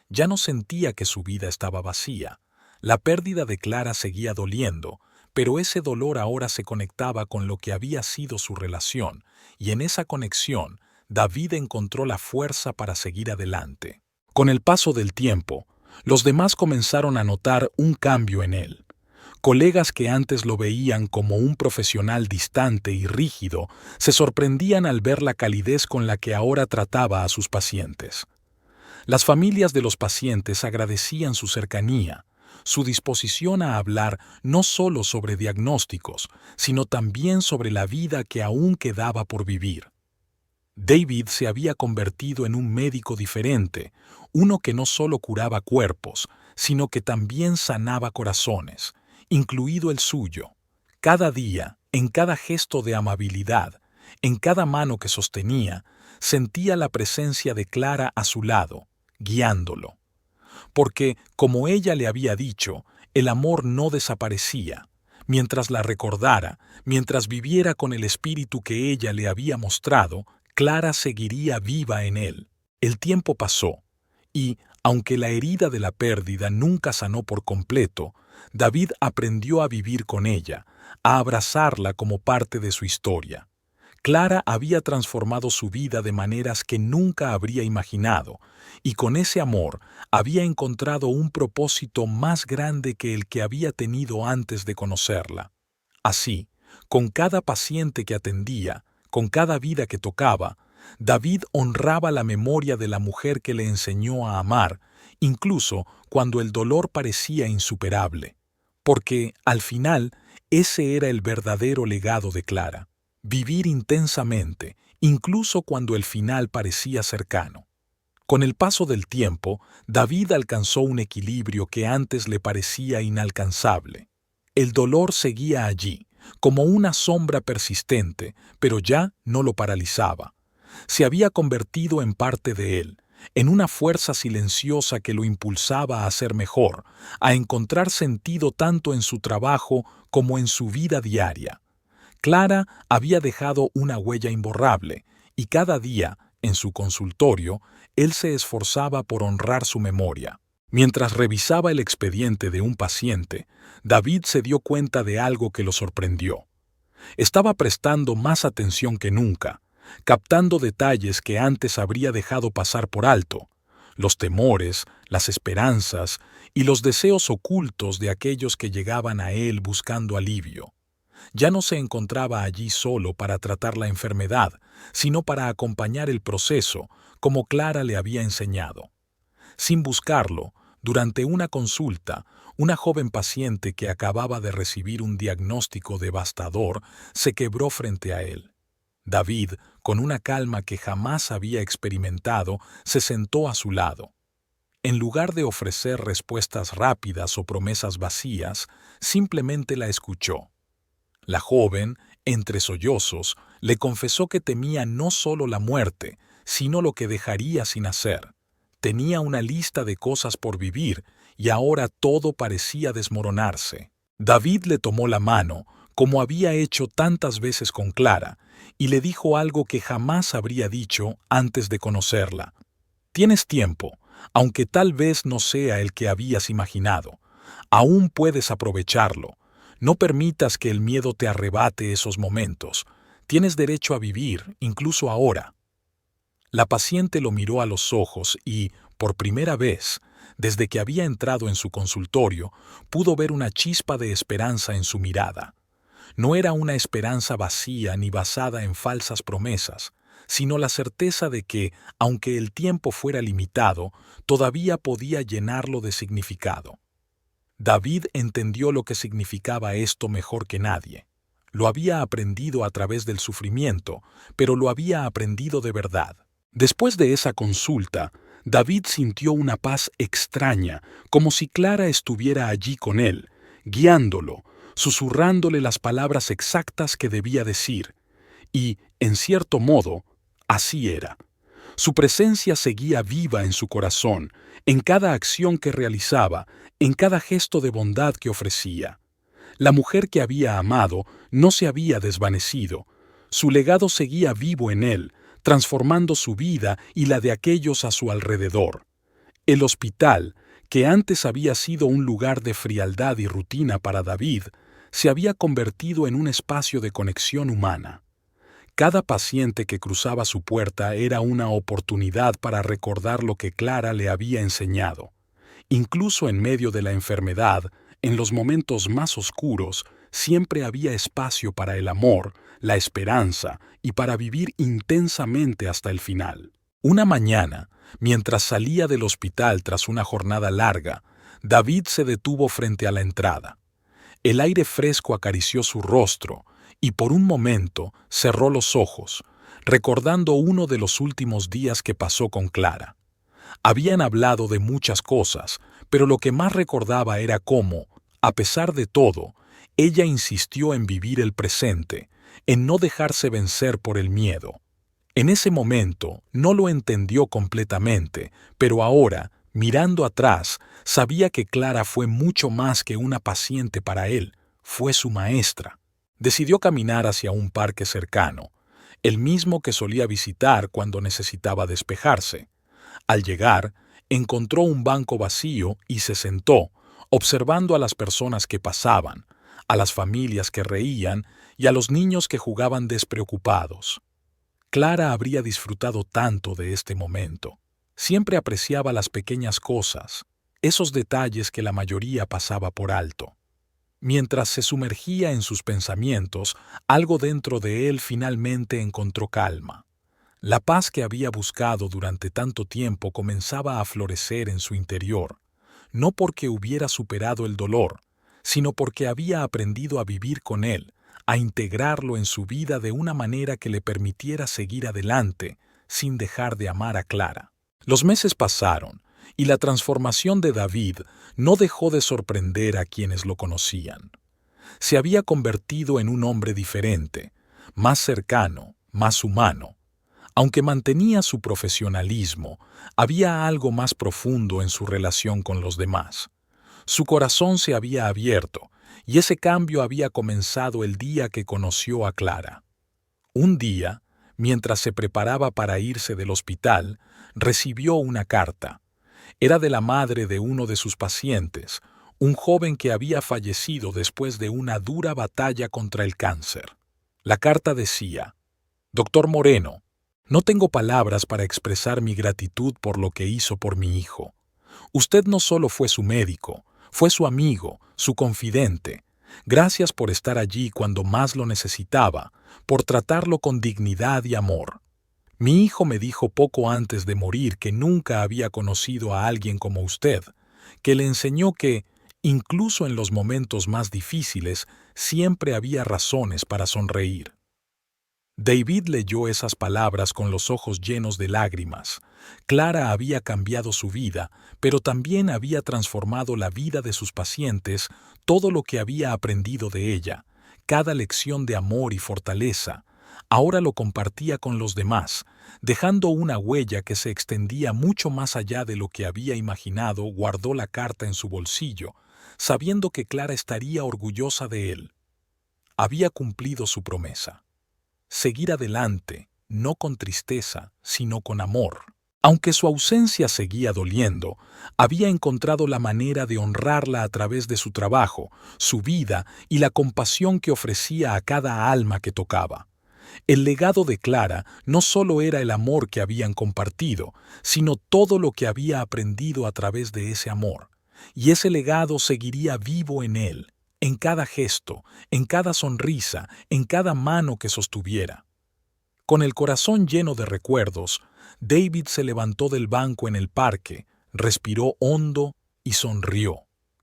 Ya no sentía que su vida estaba vacía. La pérdida de Clara seguía doliendo, pero ese dolor ahora se conectaba con lo que había sido su relación, y en esa conexión, David encontró la fuerza para seguir adelante. Con el paso del tiempo, los demás comenzaron a notar un cambio en él. Colegas que antes lo veían como un profesional distante y rígido, se sorprendían al ver la calidez con la que ahora trataba a sus pacientes. Las familias de los pacientes agradecían su cercanía, su disposición a hablar no solo sobre diagnósticos, sino también sobre la vida que aún quedaba por vivir. David se había convertido en un médico diferente, uno que no solo curaba cuerpos, sino que también sanaba corazones, incluido el suyo. Cada día, en cada gesto de amabilidad, en cada mano que sostenía, sentía la presencia de Clara a su lado, guiándolo. Porque, como ella le había dicho, el amor no desaparecía. Mientras la recordara, mientras viviera con el espíritu que ella le había mostrado, Clara seguiría viva en él. El tiempo pasó, y, aunque la herida de la pérdida nunca sanó por completo, David aprendió a vivir con ella, a abrazarla como parte de su historia. Clara había transformado su vida de maneras que nunca habría imaginado, y con ese amor había encontrado un propósito más grande que el que había tenido antes de conocerla. Así, con cada paciente que atendía, con cada vida que tocaba, David honraba la memoria de la mujer que le enseñó a amar, incluso cuando el dolor parecía insuperable. Porque, al final, ese era el verdadero legado de Clara: vivir intensamente, incluso cuando el final parecía cercano. Con el paso del tiempo, David alcanzó un equilibrio que antes le parecía inalcanzable. El dolor seguía allí, como una sombra persistente, pero ya no lo paralizaba. Se había convertido en parte de él, en una fuerza silenciosa que lo impulsaba a ser mejor, a encontrar sentido tanto en su trabajo como en su vida diaria. Clara había dejado una huella imborrable, y cada día, en su consultorio, él se esforzaba por honrar su memoria. Mientras revisaba el expediente de un paciente, David se dio cuenta de algo que lo sorprendió. Estaba prestando más atención que nunca, captando detalles que antes habría dejado pasar por alto: los temores, las esperanzas y los deseos ocultos de aquellos que llegaban a él buscando alivio. Ya no se encontraba allí solo para tratar la enfermedad, sino para acompañar el proceso, como Clara le había enseñado. Sin buscarlo, durante una consulta, una joven paciente que acababa de recibir un diagnóstico devastador se quebró frente a él. David, con una calma que jamás había experimentado, se sentó a su lado. En lugar de ofrecer respuestas rápidas o promesas vacías, simplemente la escuchó. La joven, entre sollozos, le confesó que temía no solo la muerte, sino lo que dejaría sin hacer. Tenía una lista de cosas por vivir y ahora todo parecía desmoronarse. David le tomó la mano, como había hecho tantas veces con Clara, y le dijo algo que jamás habría dicho antes de conocerla. Tienes tiempo, aunque tal vez no sea el que habías imaginado. Aún puedes aprovecharlo. No permitas que el miedo te arrebate esos momentos. Tienes derecho a vivir, incluso ahora. La paciente lo miró a los ojos y, por primera vez, desde que había entrado en su consultorio, pudo ver una chispa de esperanza en su mirada. No era una esperanza vacía ni basada en falsas promesas, sino la certeza de que, aunque el tiempo fuera limitado, todavía podía llenarlo de significado. David entendió lo que significaba esto mejor que nadie. Lo había aprendido a través del sufrimiento, pero lo había aprendido de verdad. Después de esa consulta, David sintió una paz extraña, como si Clara estuviera allí con él, guiándolo, susurrándole las palabras exactas que debía decir. Y, en cierto modo, así era. Su presencia seguía viva en su corazón, en cada acción que realizaba, en cada gesto de bondad que ofrecía. La mujer que había amado no se había desvanecido. Su legado seguía vivo en él, transformando su vida y la de aquellos a su alrededor. El hospital, que antes había sido un lugar de frialdad y rutina para David, se había convertido en un espacio de conexión humana. Cada paciente que cruzaba su puerta era una oportunidad para recordar lo que Clara le había enseñado. Incluso en medio de la enfermedad, en los momentos más oscuros, siempre había espacio para el amor, la esperanza y para vivir intensamente hasta el final. Una mañana, mientras salía del hospital tras una jornada larga, David se detuvo frente a la entrada. El aire fresco acarició su rostro y por un momento cerró los ojos, recordando uno de los últimos días que pasó con Clara. Habían hablado de muchas cosas, pero lo que más recordaba era cómo, a pesar de todo, ella insistió en vivir el presente, en no dejarse vencer por el miedo. En ese momento no lo entendió completamente, pero ahora, Mirando atrás, sabía que Clara fue mucho más que una paciente para él, fue su maestra. Decidió caminar hacia un parque cercano, el mismo que solía visitar cuando necesitaba despejarse. Al llegar, encontró un banco vacío y se sentó, observando a las personas que pasaban, a las familias que reían y a los niños que jugaban despreocupados. Clara habría disfrutado tanto de este momento. Siempre apreciaba las pequeñas cosas, esos detalles que la mayoría pasaba por alto. Mientras se sumergía en sus pensamientos, algo dentro de él finalmente encontró calma. La paz que había buscado durante tanto tiempo comenzaba a florecer en su interior, no porque hubiera superado el dolor, sino porque había aprendido a vivir con él, a integrarlo en su vida de una manera que le permitiera seguir adelante sin dejar de amar a Clara. Los meses pasaron y la transformación de David no dejó de sorprender a quienes lo conocían. Se había convertido en un hombre diferente, más cercano, más humano. Aunque mantenía su profesionalismo, había algo más profundo en su relación con los demás. Su corazón se había abierto y ese cambio había comenzado el día que conoció a Clara. Un día, mientras se preparaba para irse del hospital, recibió una carta. Era de la madre de uno de sus pacientes, un joven que había fallecido después de una dura batalla contra el cáncer. La carta decía: «Doctor Moreno, no tengo palabras para expresar mi gratitud por lo que hizo por mi hijo. Usted no solo fue su médico, fue su amigo, su confidente. Gracias por estar allí cuando más lo necesitaba, por tratarlo con dignidad y amor. Mi hijo me dijo poco antes de morir que nunca había conocido a alguien como usted, que le enseñó que, incluso en los momentos más difíciles, siempre había razones para sonreír». David leyó esas palabras con los ojos llenos de lágrimas. Clara había cambiado su vida, pero también había transformado la vida de sus pacientes, todo lo que había aprendido de ella, cada lección de amor y fortaleza. Ahora lo compartía con los demás, dejando una huella que se extendía mucho más allá de lo que había imaginado. Guardó la carta en su bolsillo, sabiendo que Clara estaría orgullosa de él. Había cumplido su promesa. Seguir adelante, no con tristeza, sino con amor. Aunque su ausencia seguía doliendo, había encontrado la manera de honrarla a través de su trabajo, su vida y la compasión que ofrecía a cada alma que tocaba. El legado de Clara no solo era el amor que habían compartido, sino todo lo que había aprendido a través de ese amor. Y ese legado seguiría vivo en él, en cada gesto, en cada sonrisa, en cada mano que sostuviera. Con el corazón lleno de recuerdos, David se levantó del banco en el parque, respiró hondo y sonrió.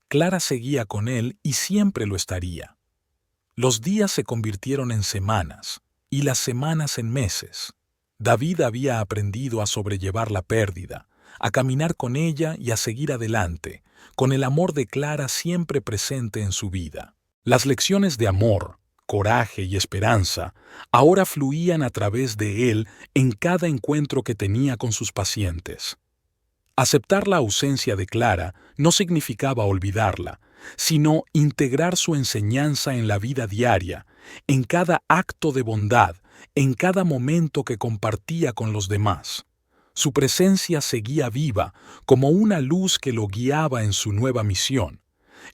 Clara seguía con él y siempre lo estaría. Los días se convirtieron en semanas y las semanas en meses. David había aprendido a sobrellevar la pérdida, a caminar con ella y a seguir adelante, con el amor de Clara siempre presente en su vida. Las lecciones de amor, coraje y esperanza ahora fluían a través de él en cada encuentro que tenía con sus pacientes. Aceptar la ausencia de Clara no significaba olvidarla, sino integrar su enseñanza en la vida diaria, en cada acto de bondad, en cada momento que compartía con los demás. Su presencia seguía viva, como una luz que lo guiaba en su nueva misión.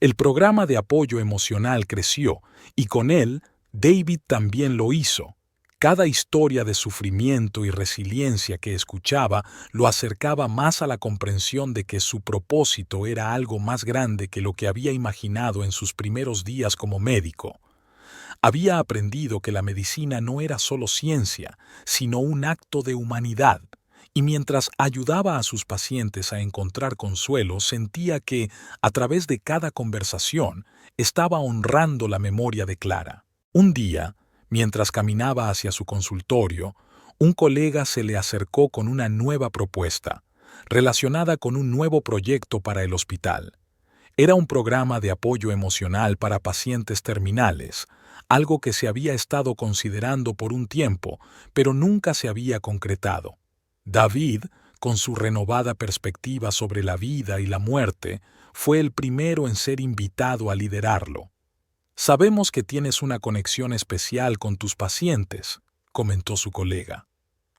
El programa de apoyo emocional creció, y con él, David también lo hizo. Cada historia de sufrimiento y resiliencia que escuchaba lo acercaba más a la comprensión de que su propósito era algo más grande que lo que había imaginado en sus primeros días como médico. Había aprendido que la medicina no era solo ciencia, sino un acto de humanidad. Y mientras ayudaba a sus pacientes a encontrar consuelo, sentía que, a través de cada conversación, estaba honrando la memoria de Clara. Un día, mientras caminaba hacia su consultorio, un colega se le acercó con una nueva propuesta, relacionada con un nuevo proyecto para el hospital. Era un programa de apoyo emocional para pacientes terminales, algo que se había estado considerando por un tiempo, pero nunca se había concretado. David, con su renovada perspectiva sobre la vida y la muerte, fue el primero en ser invitado a liderarlo. «Sabemos que tienes una conexión especial con tus pacientes», comentó su colega.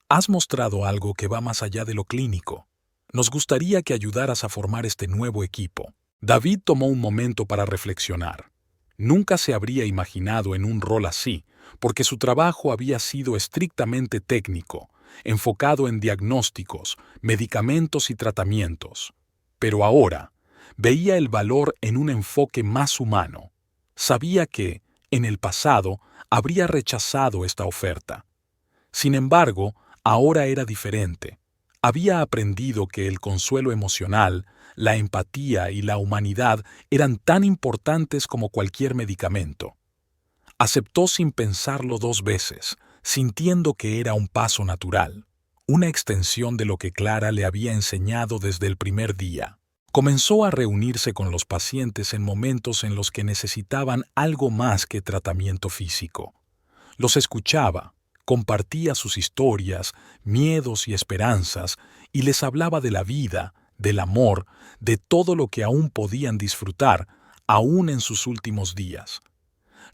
«Has mostrado algo que va más allá de lo clínico. Nos gustaría que ayudaras a formar este nuevo equipo». David tomó un momento para reflexionar. Nunca se habría imaginado en un rol así, porque su trabajo había sido estrictamente técnico, enfocado en diagnósticos, medicamentos y tratamientos. Pero ahora veía el valor en un enfoque más humano. Sabía que, en el pasado, habría rechazado esta oferta. Sin embargo, ahora era diferente. Había aprendido que el consuelo emocional, la empatía y la humanidad eran tan importantes como cualquier medicamento. Aceptó sin pensarlo 2 veces, sintiendo que era un paso natural, una extensión de lo que Clara le había enseñado desde el primer día. Comenzó a reunirse con los pacientes en momentos en los que necesitaban algo más que tratamiento físico. Los escuchaba, compartía sus historias, miedos y esperanzas, y les hablaba de la vida, del amor, de todo lo que aún podían disfrutar, aún en sus últimos días.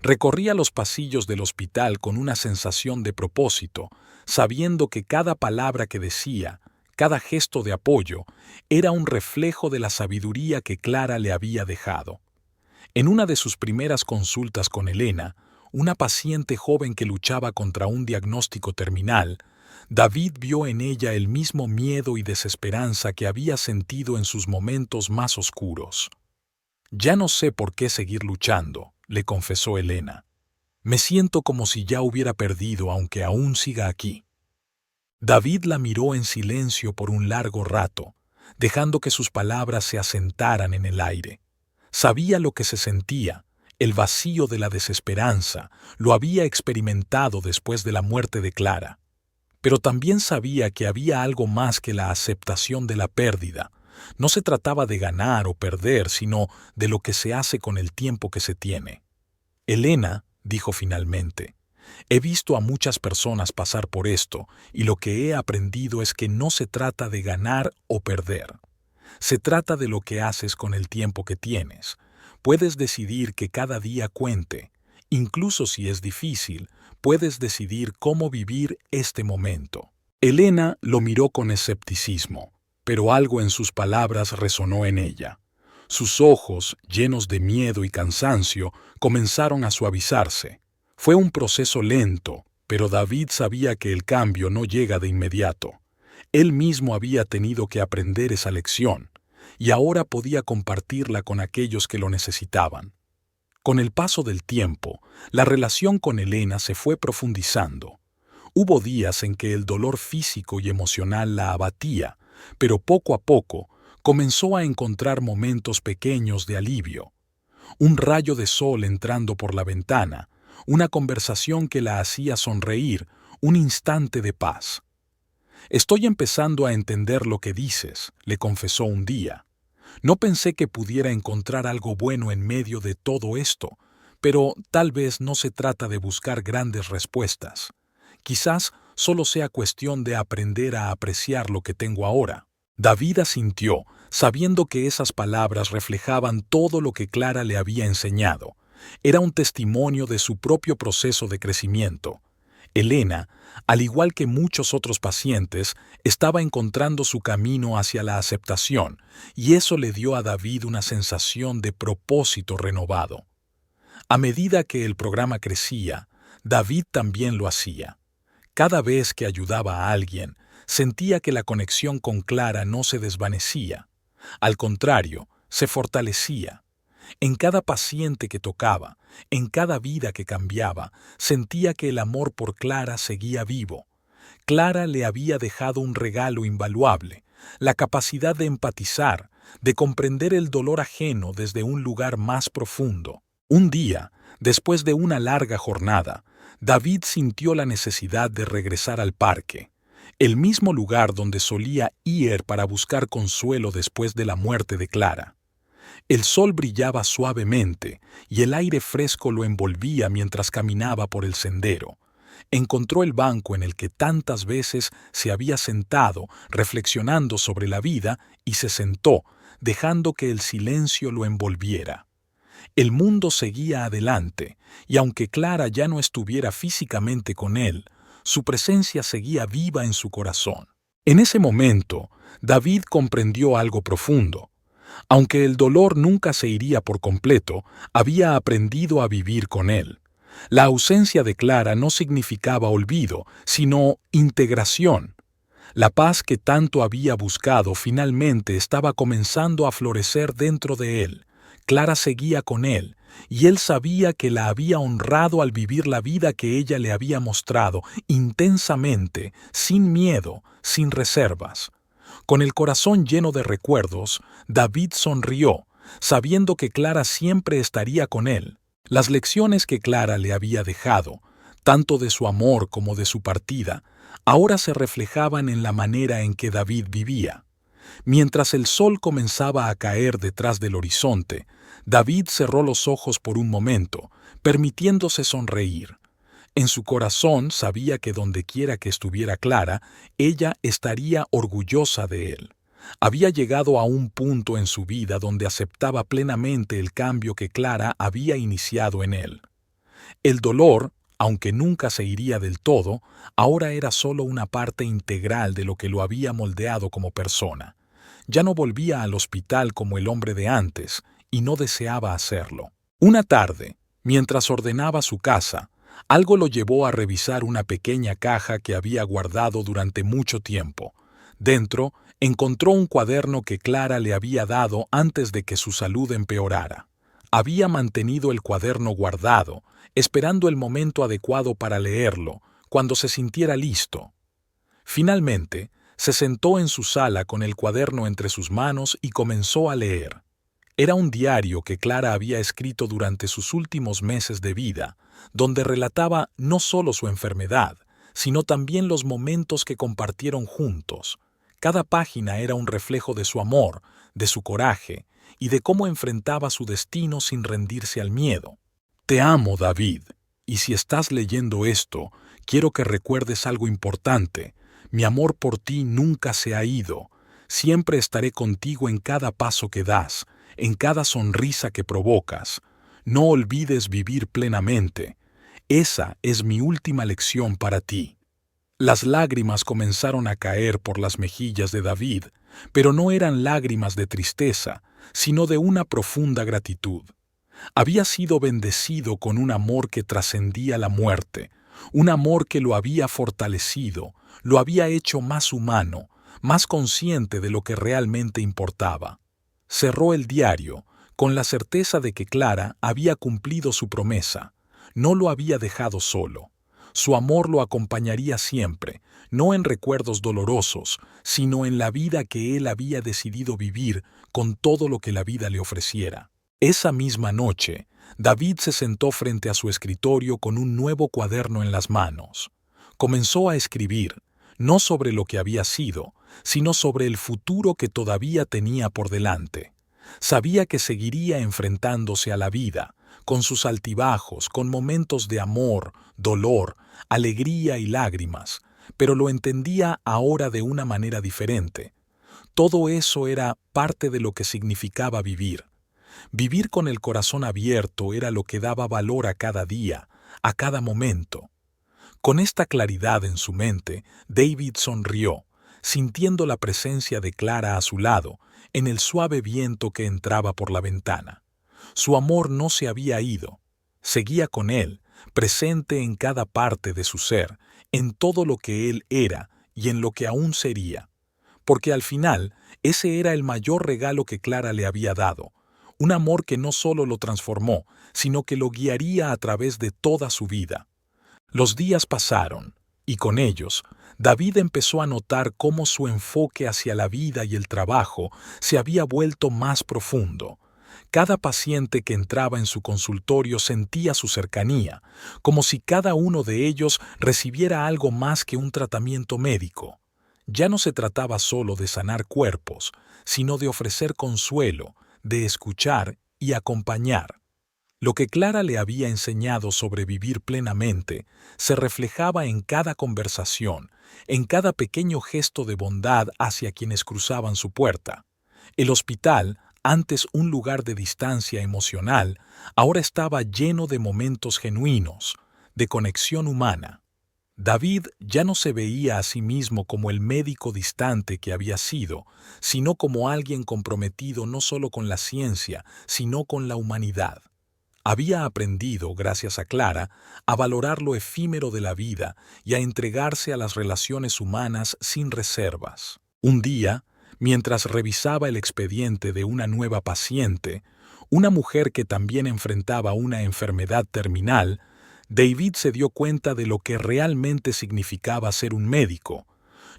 Recorría los pasillos del hospital con una sensación de propósito, sabiendo que cada palabra que decía, cada gesto de apoyo, era un reflejo de la sabiduría que Clara le había dejado. En una de sus primeras consultas con Elena, una paciente joven que luchaba contra un diagnóstico terminal, David vio en ella el mismo miedo y desesperanza que había sentido en sus momentos más oscuros. «Ya no sé por qué seguir luchando», le confesó Elena. «Me siento como si ya hubiera perdido aunque aún siga aquí». David la miró en silencio por un largo rato, dejando que sus palabras se asentaran en el aire. Sabía lo que se sentía, el vacío de la desesperanza, lo había experimentado después de la muerte de Clara. Pero también sabía que había algo más que la aceptación de la pérdida. No se trataba de ganar o perder, sino de lo que se hace con el tiempo que se tiene. «Elena», dijo finalmente, «he visto a muchas personas pasar por esto y lo que he aprendido es que no se trata de ganar o perder. Se trata de lo que haces con el tiempo que tienes. Puedes decidir que cada día cuente. Incluso si es difícil, puedes decidir cómo vivir este momento». Elena lo miró con escepticismo, pero algo en sus palabras resonó en ella. Sus ojos, llenos de miedo y cansancio, comenzaron a suavizarse. Fue un proceso lento, pero David sabía que el cambio no llega de inmediato. Él mismo había tenido que aprender esa lección, y ahora podía compartirla con aquellos que lo necesitaban. Con el paso del tiempo, la relación con Elena se fue profundizando. Hubo días en que el dolor físico y emocional la abatía, pero poco a poco comenzó a encontrar momentos pequeños de alivio. Un rayo de sol entrando por la ventana, una conversación que la hacía sonreír, un instante de paz. «Estoy empezando a entender lo que dices», le confesó un día. «No pensé que pudiera encontrar algo bueno en medio de todo esto, pero tal vez no se trata de buscar grandes respuestas. Quizás solo sea cuestión de aprender a apreciar lo que tengo ahora». David asintió, sabiendo que esas palabras reflejaban todo lo que Clara le había enseñado. Era un testimonio de su propio proceso de crecimiento. Elena, al igual que muchos otros pacientes, estaba encontrando su camino hacia la aceptación, y eso le dio a David una sensación de propósito renovado. A medida que el programa crecía, David también lo hacía. Cada vez que ayudaba a alguien, sentía que la conexión con Clara no se desvanecía. Al contrario, se fortalecía. En cada paciente que tocaba, en cada vida que cambiaba, sentía que el amor por Clara seguía vivo. Clara le había dejado un regalo invaluable, la capacidad de empatizar, de comprender el dolor ajeno desde un lugar más profundo. Un día, después de una larga jornada, David sintió la necesidad de regresar al parque, el mismo lugar donde solía ir para buscar consuelo después de la muerte de Clara. El sol brillaba suavemente y el aire fresco lo envolvía mientras caminaba por el sendero. Encontró el banco en el que tantas veces se había sentado, reflexionando sobre la vida, y se sentó, dejando que el silencio lo envolviera. El mundo seguía adelante, y aunque Clara ya no estuviera físicamente con él, su presencia seguía viva en su corazón. En ese momento, David comprendió algo profundo. Aunque el dolor nunca se iría por completo, había aprendido a vivir con él. La ausencia de Clara no significaba olvido, sino integración. La paz que tanto había buscado finalmente estaba comenzando a florecer dentro de él. Clara seguía con él, y él sabía que la había honrado al vivir la vida que ella le había mostrado, intensamente, sin miedo, sin reservas. Con el corazón lleno de recuerdos, David sonrió, sabiendo que Clara siempre estaría con él. Las lecciones que Clara le había dejado, tanto de su amor como de su partida, ahora se reflejaban en la manera en que David vivía. Mientras el sol comenzaba a caer detrás del horizonte, David cerró los ojos por un momento, permitiéndose sonreír. En su corazón sabía que dondequiera que estuviera Clara, ella estaría orgullosa de él. Había llegado a un punto en su vida donde aceptaba plenamente el cambio que Clara había iniciado en él. El dolor, aunque nunca se iría del todo, ahora era solo una parte integral de lo que lo había moldeado como persona. Ya no volvía al hospital como el hombre de antes, y no deseaba hacerlo. Una tarde, mientras ordenaba su casa, algo lo llevó a revisar una pequeña caja que había guardado durante mucho tiempo. Dentro, encontró un cuaderno que Clara le había dado antes de que su salud empeorara. Había mantenido el cuaderno guardado, esperando el momento adecuado para leerlo, cuando se sintiera listo. Finalmente, se sentó en su sala con el cuaderno entre sus manos y comenzó a leer. Era un diario que Clara había escrito durante sus últimos meses de vida, donde relataba no solo su enfermedad, sino también los momentos que compartieron juntos. Cada página era un reflejo de su amor, de su coraje y de cómo enfrentaba su destino sin rendirse al miedo. Te amo, David, y si estás leyendo esto, quiero que recuerdes algo importante. Mi amor por ti nunca se ha ido. Siempre estaré contigo en cada paso que das, en cada sonrisa que provocas. No olvides vivir plenamente. Esa es mi última lección para ti. Las lágrimas comenzaron a caer por las mejillas de David, pero no eran lágrimas de tristeza, sino de una profunda gratitud. Había sido bendecido con un amor que trascendía la muerte, un amor que lo había fortalecido, lo había hecho más humano, más consciente de lo que realmente importaba. Cerró el diario, con la certeza de que Clara había cumplido su promesa. No lo había dejado solo. Su amor lo acompañaría siempre, no en recuerdos dolorosos, sino en la vida que él había decidido vivir con todo lo que la vida le ofreciera. Esa misma noche, David se sentó frente a su escritorio con un nuevo cuaderno en las manos. Comenzó a escribir, no sobre lo que había sido, sino sobre el futuro que todavía tenía por delante. Sabía que seguiría enfrentándose a la vida, con sus altibajos, con momentos de amor, dolor, alegría y lágrimas, pero lo entendía ahora de una manera diferente. Todo eso era parte de lo que significaba vivir. Vivir con el corazón abierto era lo que daba valor a cada día, a cada momento. Con esta claridad en su mente, David sonrió, sintiendo la presencia de Clara a su lado, en el suave viento que entraba por la ventana. Su amor no se había ido. Seguía con él, presente en cada parte de su ser, en todo lo que él era y en lo que aún sería. Porque al final, ese era el mayor regalo que Clara le había dado, un amor que no solo lo transformó, sino que lo guiaría a través de toda su vida. Los días pasaron, y con ellos, David empezó a notar cómo su enfoque hacia la vida y el trabajo se había vuelto más profundo. Cada paciente que entraba en su consultorio sentía su cercanía, como si cada uno de ellos recibiera algo más que un tratamiento médico. Ya no se trataba solo de sanar cuerpos, sino de ofrecer consuelo, de escuchar y acompañar. Lo que Clara le había enseñado sobre vivir plenamente se reflejaba en cada conversación, en cada pequeño gesto de bondad hacia quienes cruzaban su puerta. El hospital, antes un lugar de distancia emocional, ahora estaba lleno de momentos genuinos, de conexión humana. David ya no se veía a sí mismo como el médico distante que había sido, sino como alguien comprometido no solo con la ciencia, sino con la humanidad. Había aprendido, gracias a Clara, a valorar lo efímero de la vida y a entregarse a las relaciones humanas sin reservas. Un día, mientras revisaba el expediente de una nueva paciente, una mujer que también enfrentaba una enfermedad terminal, David se dio cuenta de lo que realmente significaba ser un médico.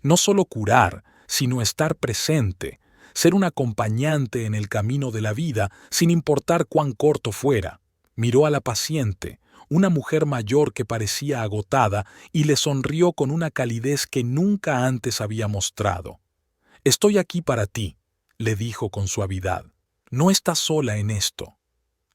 No solo curar, sino estar presente, ser un acompañante en el camino de la vida sin importar cuán corto fuera. Miró a la paciente, una mujer mayor que parecía agotada, y le sonrió con una calidez que nunca antes había mostrado. «Estoy aquí para ti», le dijo con suavidad. «No estás sola en esto».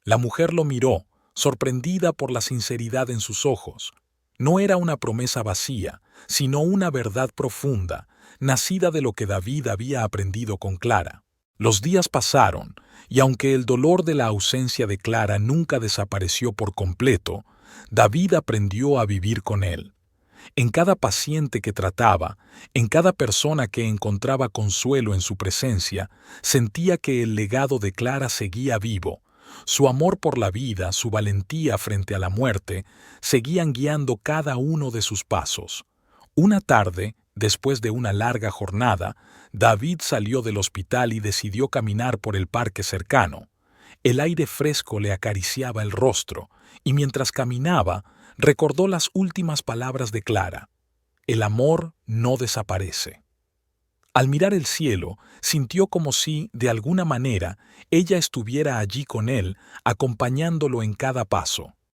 La mujer lo miró, sorprendida por la sinceridad en sus ojos. No era una promesa vacía, sino una verdad profunda, nacida de lo que David había aprendido con Clara. Los días pasaron, y aunque el dolor de la ausencia de Clara nunca desapareció por completo, David aprendió a vivir con él. En cada paciente que trataba, en cada persona que encontraba consuelo en su presencia, sentía que el legado de Clara seguía vivo. Su amor por la vida, su valentía frente a la muerte, seguían guiando cada uno de sus pasos. Una tarde, después de una larga jornada, David salió del hospital y decidió caminar por el parque cercano. El aire fresco le acariciaba el rostro, y mientras caminaba, recordó las últimas palabras de Clara: «El amor no desaparece». Al mirar el cielo, sintió como si, de alguna manera, ella estuviera allí con él, acompañándolo en cada paso.